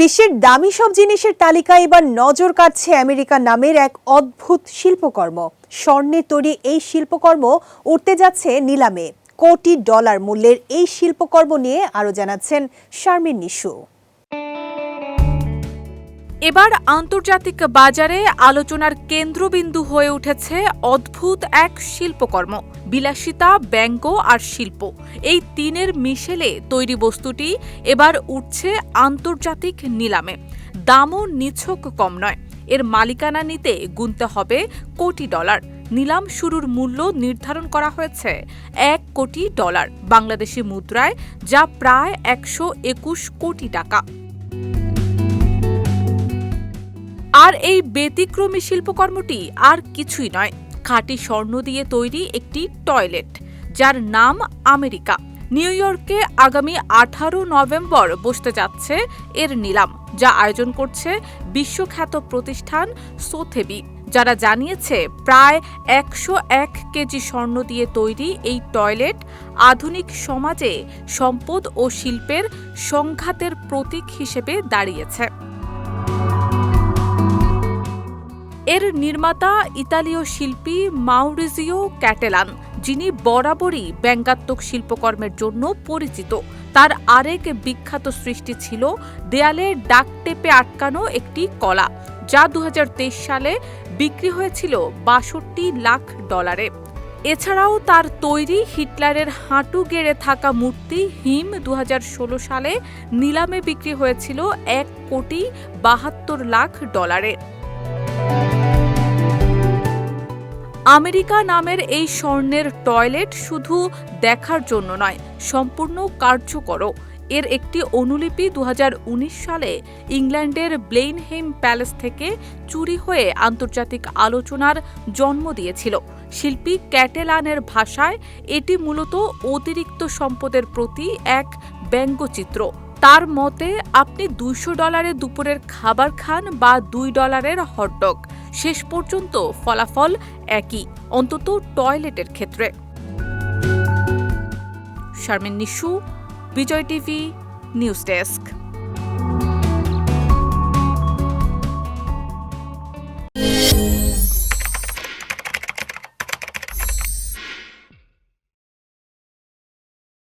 বিশ্বের দামি সব জিনিসের তালিকায় এবার নজর কাটছে আমেরিকা নামের এক অদ্ভুত শিল্পকর্ম। স্বর্ণের তৈরি এই শিল্পকর্ম উঠতে যাচ্ছে নিলামে। কোটি ডলার মূল্যের এই শিল্পকর্ম নিয়ে আরো জানাচ্ছেন শারমিন নিশু। এবার আন্তর্জাতিক বাজারে আলোচনার কেন্দ্রবিন্দু হয়ে উঠেছে অদ্ভুত এক শিল্পকর্ম। বিলাসিতা, ব্যঙ্গ আর শিল্প, এই তিনের মিশেলে তৈরি বস্তুটি এবার উঠছে আন্তর্জাতিক নিলামে। দামও নিছক কম নয়। এর মালিকানা নিতে গুনতে হবে কোটি ডলার। নিলাম শুরুর মূল্য নির্ধারণ করা হয়েছে $1 কোটি, বাংলাদেশি মুদ্রায় যা প্রায় 121 কোটি টাকা। আর এই ব্যতিক্রমী শিল্পকর্মটি আর কিছুই নয়, খাঁটি স্বর্ণ দিয়ে তৈরি একটি টয়লেট, যার নাম আমেরিকা। নিউ ইয়র্কে আগামী 18 নভেম্বর বসতে যাচ্ছে এর নিলাম, যা আয়োজন করছে বিশ্বখ্যাত প্রতিষ্ঠান সোথেবি, যারা জানিয়েছে প্রায় 101 কেজি স্বর্ণ দিয়ে তৈরি এই টয়লেট আধুনিক সমাজে সম্পদ ও শিল্পের সংঘাতের প্রতীক হিসেবে দাঁড়িয়েছে। এর নির্মাতা ইতালীয় শিল্পী মাউরিজিও ক্যাটেলান, যিনি বরাবরই ব্যঙ্গাত্মক শিল্পকর্মের জন্য পরিচিত। তার আরেক বিখ্যাত সৃষ্টি ছিল দেয়ালে ডাক টেপে আটকানো একটি কলা, যা 2023 সালে বিক্রি হয়েছিল $62 লাখ। এছাড়াও তার তৈরি হিটলারের হাঁটু গেড়ে থাকা মূর্তি হিম 2016 সালে নিলামে বিক্রি হয়েছিল $1 কোটি 72 লাখ। আমেরিকা নামের এই স্বর্ণের টয়লেট শুধু দেখার জন্য নয়, সম্পূর্ণ কার্যকরও। এর একটি অনুলিপি 2019 সালে ইংল্যান্ডের ব্লেইনহেইম প্যালেস থেকে চুরি হয়ে আন্তর্জাতিক আলোচনার জন্ম দিয়েছিল। শিল্পী ক্যাটেলানের ভাষায় এটি মূলত অতিরিক্ত সম্পদের প্রতি এক ব্যঙ্গচিত্র। তার মতে, আপনি $200 দুপুরের খাবার খান বা $2 হটডগ, শেষ পর্যন্ত ফলাফল একই, অন্তত টয়লেটের ক্ষেত্রে। শারমিন নিশু, বিজয় টিভি, নিউজ ডেস্ক।